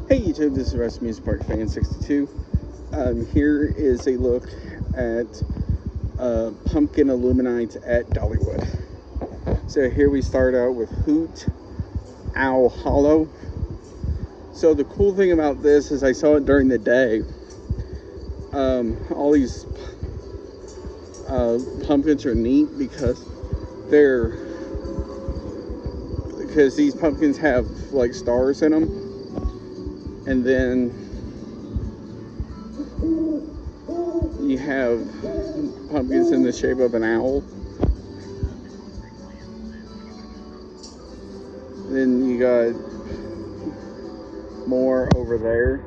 Hey YouTube, this is Rest Music Park Fan 62. Here is a look at pumpkin illuminite at Dollywood. So here we start out with Hoot Owl Hollow. So the cool thing about this is I saw it during the day. All these pumpkins are neat because these pumpkins have like stars in them. And then you have pumpkins in the shape of an owl. Then you got more over there.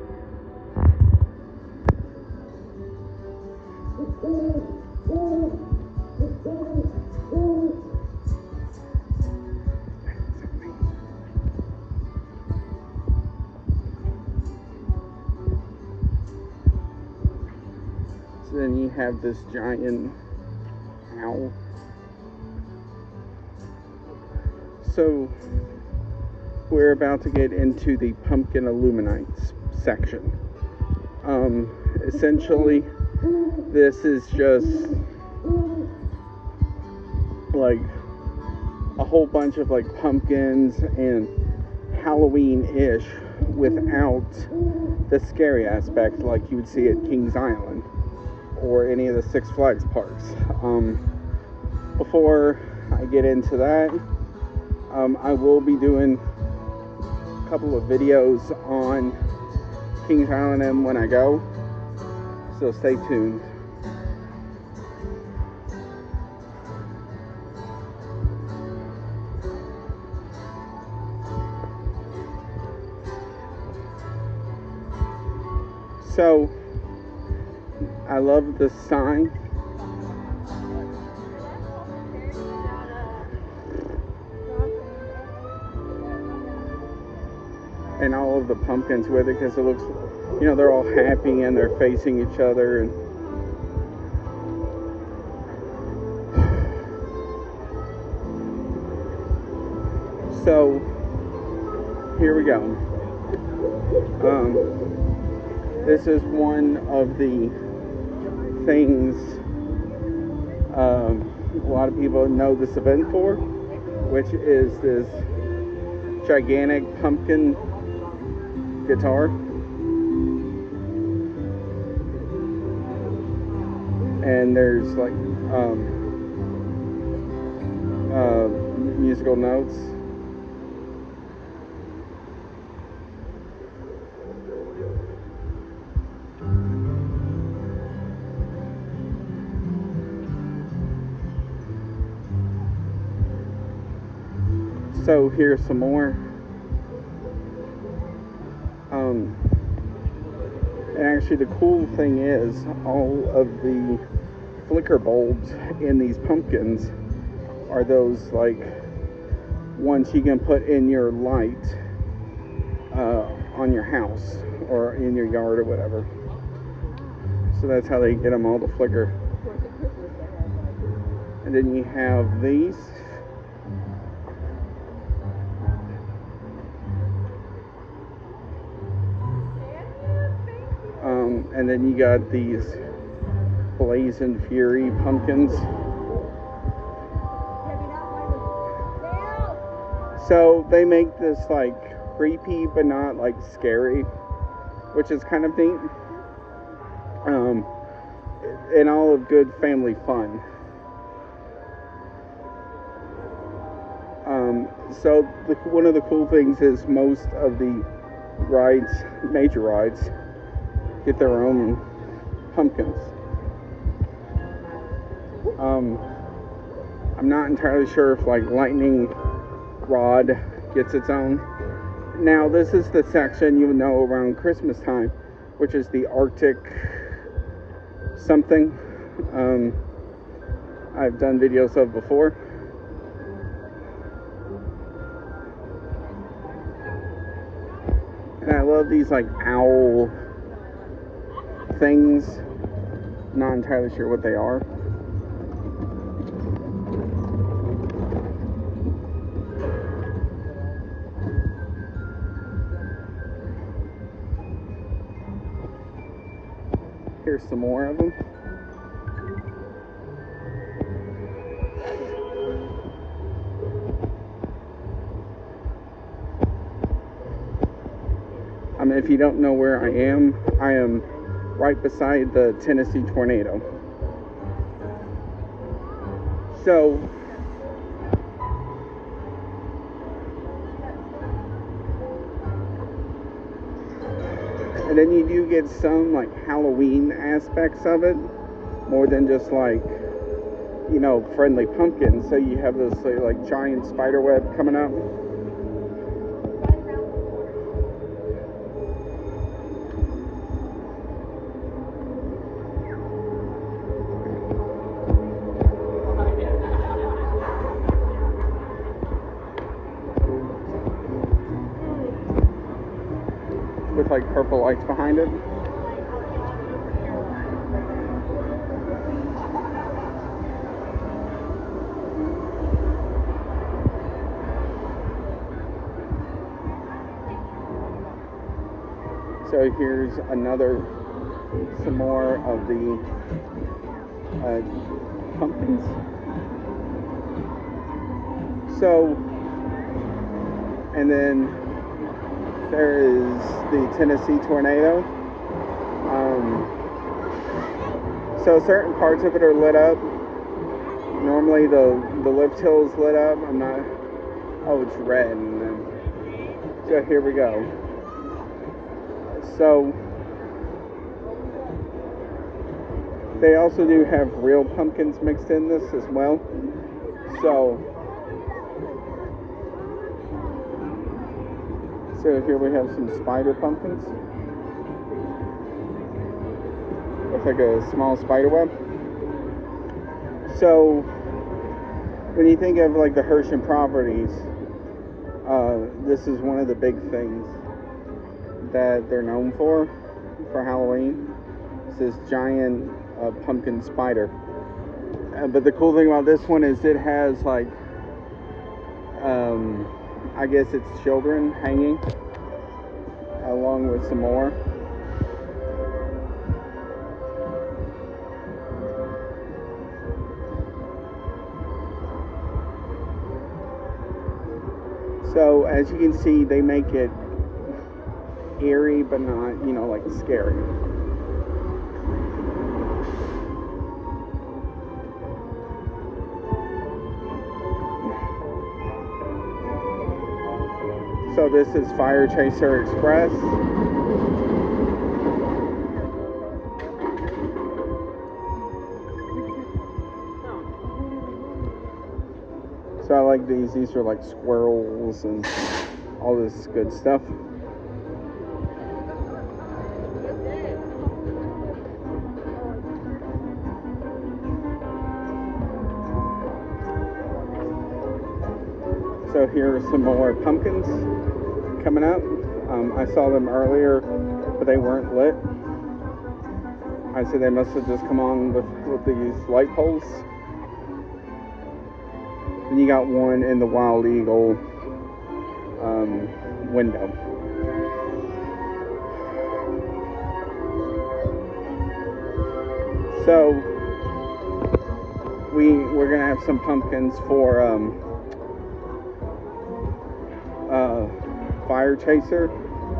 Then you have this giant owl. So we're about to get into the pumpkin illuminates section. Essentially, this is just like a whole bunch of like pumpkins and Halloween-ish without the scary aspect like you would see at Kings Island or any of the Six Flags parks. Before I get into that, I will be doing a couple of videos on Kings Island and when I go, so stay tuned. So I love the sign. And all of the pumpkins with it, because it looks, you know, they're all happy and they're facing each other. And so here we go. This is one of the things a lot of people know this event for, which is this gigantic pumpkin guitar. And there's like musical notes. So here's some more. And actually the cool thing is all of the flicker bulbs in these pumpkins are those like ones you can put in your light on your house or in your yard or whatever. So that's how they get them all to flicker. And then you have these. And then you got these Blazing Fury pumpkins. So they make this like creepy but not like scary, which is kind of neat. And all of good family fun. So one of the cool things is most of the rides, major rides, get their own pumpkins. I'm not entirely sure if like Lightning Rod gets its own. Now this is the section you know around Christmas time, which is the Arctic something. I've done videos of before. And I love these like owl things. Not entirely sure what they are. Here's some more of them. If you don't know where I am right beside the Tennessee tornado. So, and then you do get some like Halloween aspects of it, more than just like, you know, friendly pumpkins. So you have this like giant spider web coming up. With like purple lights behind it. So here's some more of the pumpkins. So, and then there is the Tennessee tornado. So certain parts of it are lit up. Normally the lift hill is lit up. Oh, it's red. And then, so here we go. So they also do have real pumpkins mixed in this as well. So here we have some spider pumpkins. Looks like a small spider web. So when you think of like the Hersham properties, this is one of the big things that they're known for Halloween. It's this giant pumpkin spider. But the cool thing about this one is it has like, I guess it's children hanging along with some more. So as you can see, they make it eerie but not, you know, like scary. So this is Fire Chaser Express. So I like these. These are like squirrels and all this good stuff. So here are some more pumpkins coming up. I saw them earlier, but they weren't lit. I said they must have just come on with these light poles. Then you got one in the Wild Eagle window. So we're gonna have some pumpkins for Fire Chaser,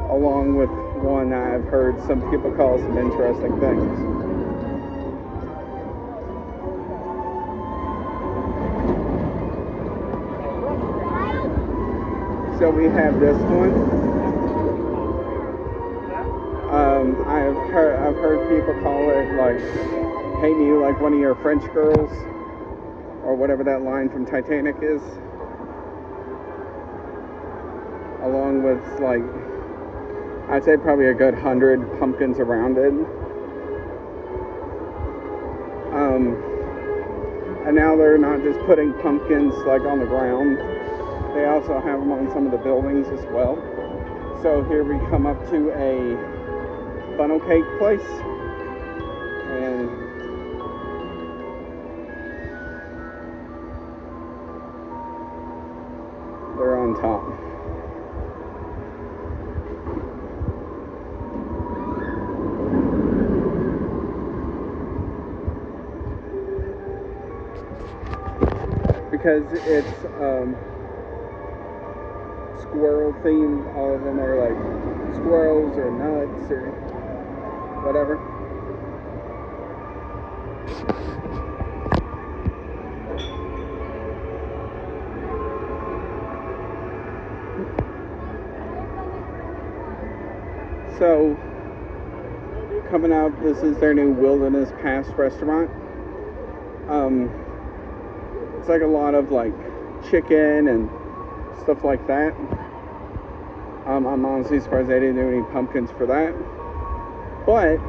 along with one I've heard some people call some interesting things. So we have this one. I've heard people call it like "Hey You," like one of your French girls, or whatever that line from Titanic is. Along with like, I'd say probably a good 100 pumpkins around it. And now they're not just putting pumpkins like on the ground. They also have them on some of the buildings as well. So here we come up to a funnel cake place. And they're on top. because it's squirrel themed. All of them are like squirrels or nuts or whatever. So, coming up, this is their new Wilderness Pass restaurant. It's like a lot of like chicken and stuff like that. I'm honestly surprised they didn't do any pumpkins for that. But,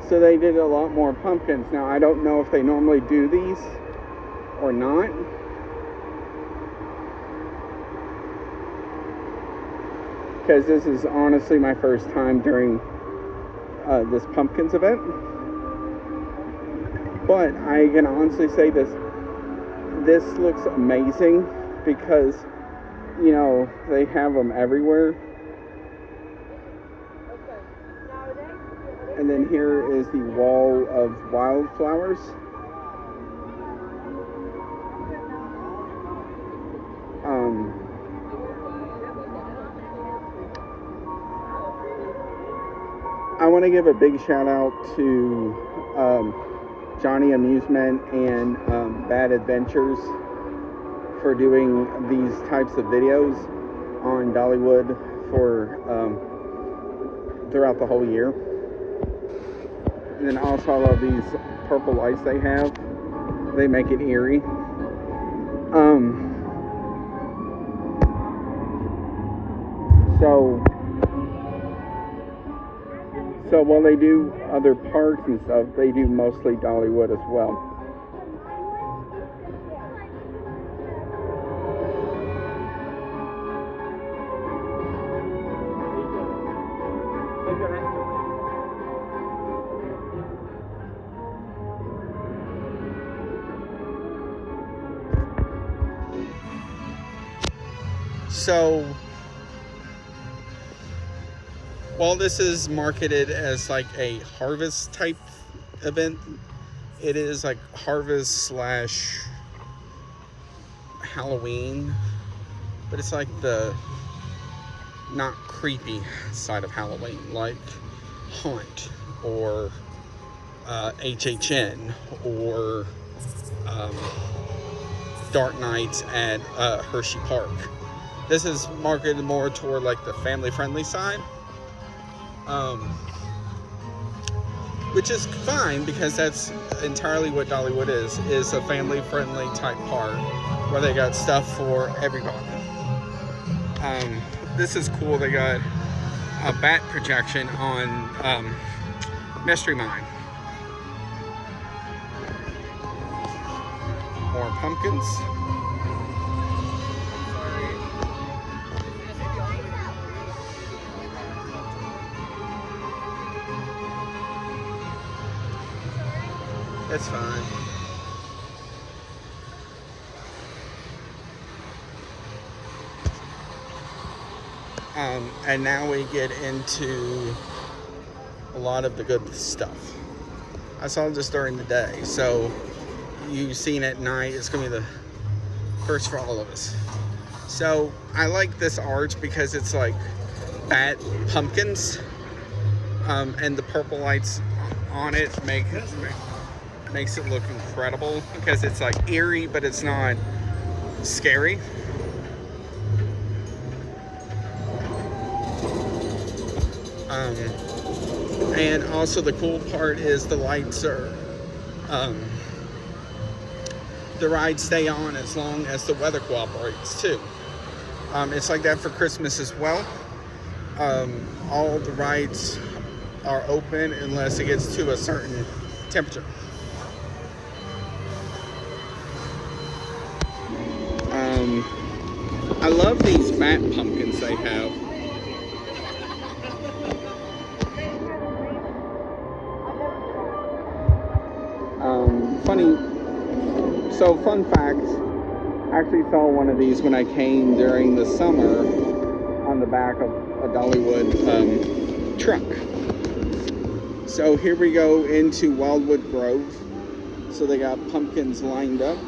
so they did a lot more pumpkins. Now, I don't know if they normally do these or not. Because this is honestly my first time during this pumpkins event. But I can honestly say this looks amazing because, you know, they have them everywhere. And then here is the wall of wildflowers. I want to give a big shout out to Johnny Amusement and Bad Adventures for doing these types of videos on Dollywood for throughout the whole year. And then also I love these purple lights they have. They make it eerie. So while they do other parks and stuff, they do mostly Dollywood as well. So, while this is marketed as like a harvest type event, it is like harvest / Halloween, but it's like the not creepy side of Halloween, like Haunt or HHN or Dark Nights at Hershey Park. This is marketed more toward like the family friendly side. Which is fine because that's entirely what Dollywood is a family-friendly type park where they got stuff for everybody. This is cool. They got a bat projection on Mystery Mine. More pumpkins. It's fine. And now we get into a lot of the good stuff. I saw this during the day, so you've seen at night. It's gonna be the first for all of us. So I like this arch because it's like bat pumpkins, and the purple lights on it makes it look incredible because it's like eerie, but it's not scary. And also the cool part is the lights are, the rides stay on as long as the weather cooperates too. It's like that for Christmas as well. All the rides are open unless it gets to a certain temperature. I love these bat pumpkins they have. Fun fact, I actually saw one of these when I came during the summer on the back of a Dollywood truck. So here we go into Wildwood Grove. So they got pumpkins lined up.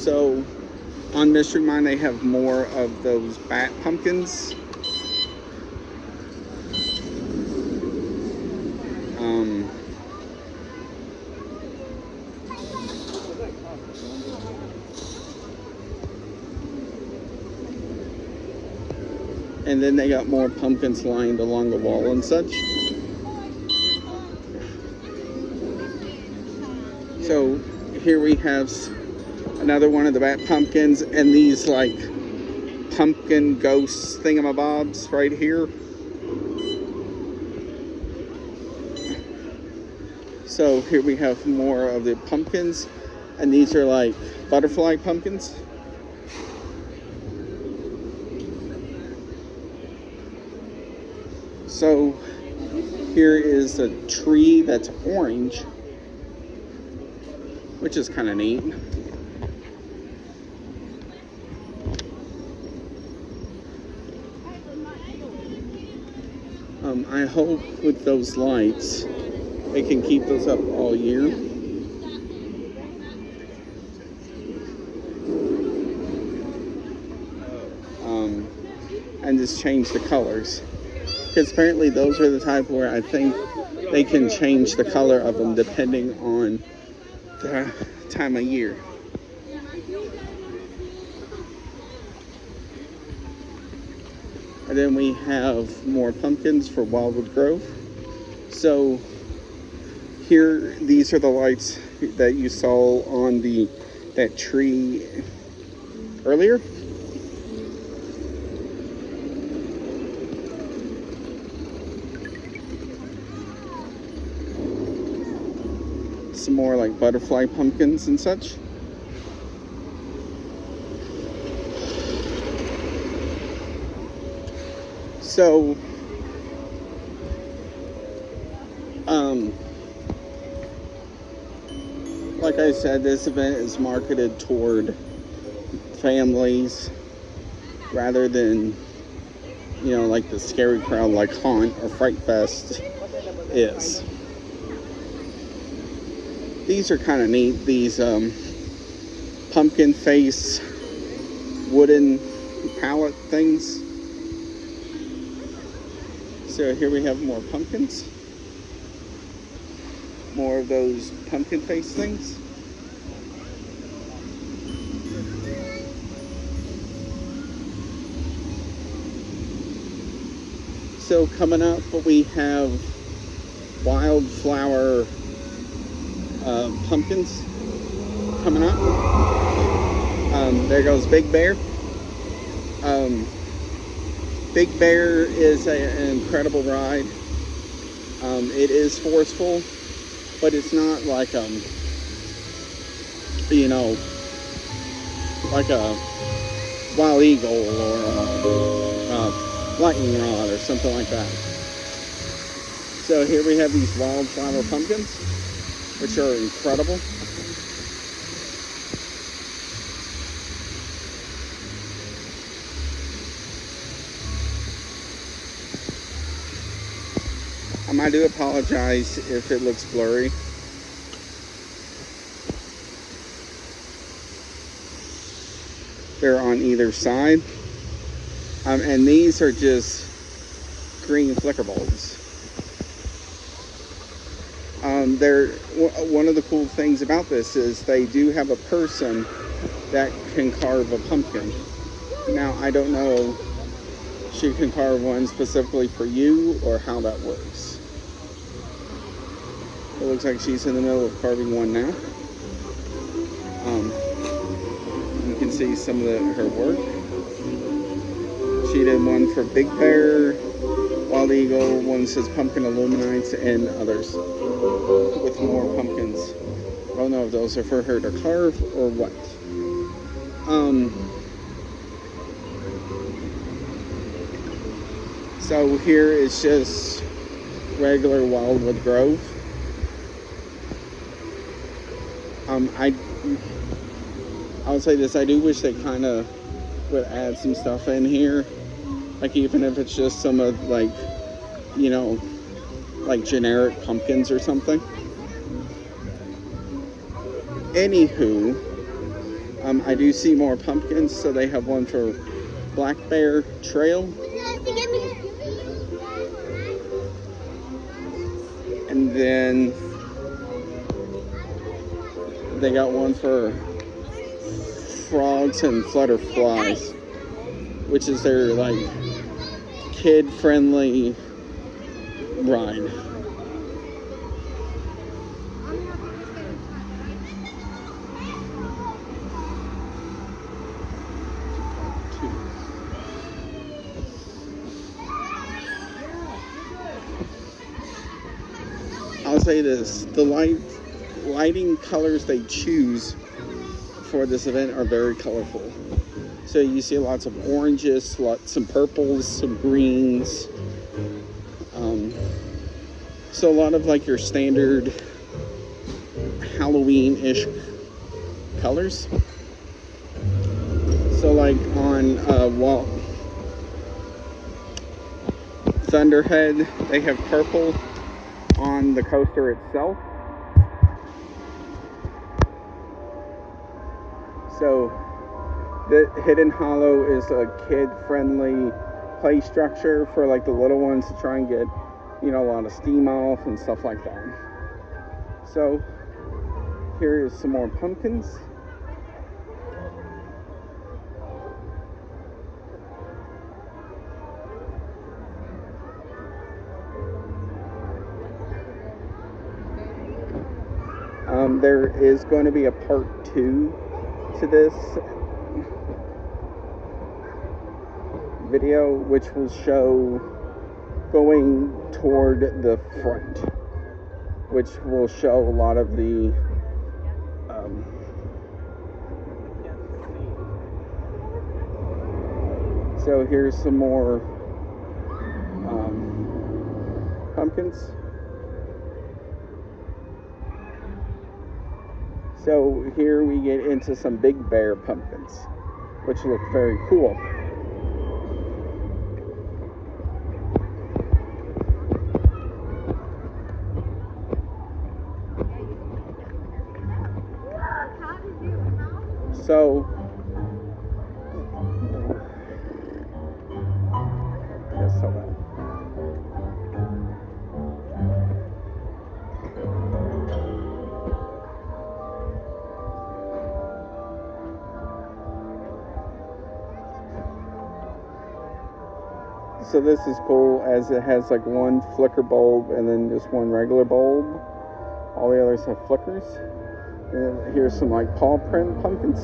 So on Mystery Mine, they have more of those bat pumpkins. And then they got more pumpkins lined along the wall and such. So here we have another one of the bat pumpkins, and these like pumpkin ghost thingamabobs right here. So here we have more of the pumpkins, and these are like butterfly pumpkins. So here is a tree that's orange, which is kind of neat. I hope with those lights, they can keep those up all year. And just change the colors. Because apparently those are the type where I think they can change the color of them depending on the time of year. And then we have more pumpkins for Wildwood Grove. So here, these are the lights that you saw on that tree earlier. Some more like butterfly pumpkins and such. So, like I said, this event is marketed toward families rather than, you know, like the scary crowd like Haunt or Fright Fest is. These are kind of neat. These pumpkin face wooden pallet things. So here we have more pumpkins. More of those pumpkin face things. So coming up, we have wildflower pumpkins coming up. There goes Big Bear. Big Bear is an incredible ride. It is forceful, but it's not like you know, like a Wild Eagle or a Lightning Rod or something like that. So here we have these wildflower pumpkins, which are incredible. I do apologize if it looks blurry. They're on either side. And these are just green flicker bulbs. One of the cool things about this is they do have a person that can carve a pumpkin. Now, I don't know if she can carve one specifically for you or how that works. It looks like she's in the middle of carving one now. You can see some of her work. She did one for Big Bear, Wild Eagle, one says Pumpkin Luminights, and others with more pumpkins. I don't know if those are for her to carve or what. So here is just regular Wildwood Grove. I'll say this, I do wish they kind of would add some stuff in here, like even if it's just some of, like, you know, like generic pumpkins or something. Anywho, I do see more pumpkins, so they have one for Black Bear Trail. And then they got one for frogs and flutterflies, which is their like kid-friendly ride. I'll say this, the lighting colors they choose for this event are very colorful. So you see lots of oranges, some purples, some greens. So a lot of like your standard Halloween-ish colors. So like on Thunderhead, they have purple on the coaster itself. So the Hidden Hollow is a kid-friendly play structure for like the little ones to try and get, you know, a lot of steam off and stuff like that. So here is some more pumpkins. There is going to be a part 2 to this video, which will show going toward the front, which will show a lot of the so here's some more pumpkins. So here we get into some Big Bear pumpkins, which look very cool. So So this is cool as it has like one flicker bulb and then just one regular bulb. All the others have flickers. And here's some like paw print pumpkins.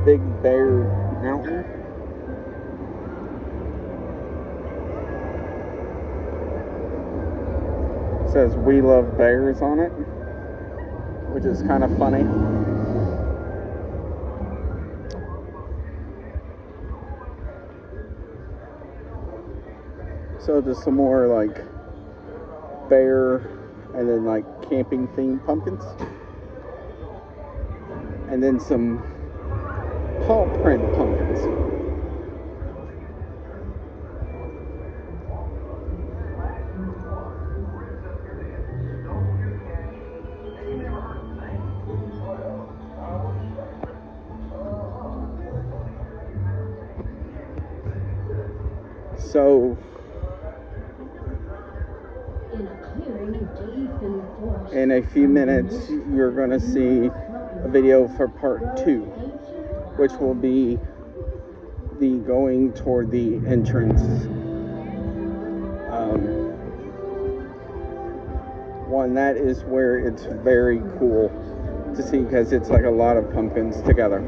Big Bear Mountain. It says "We Love Bears" on it, which is kind of funny. So just some more like bear and then like camping themed pumpkins. And then some paw print pumpkins. So in a few minutes you're going to see a video for part 2, which will be the going toward the entrance one. That is where it's very cool to see because it's like a lot of pumpkins together.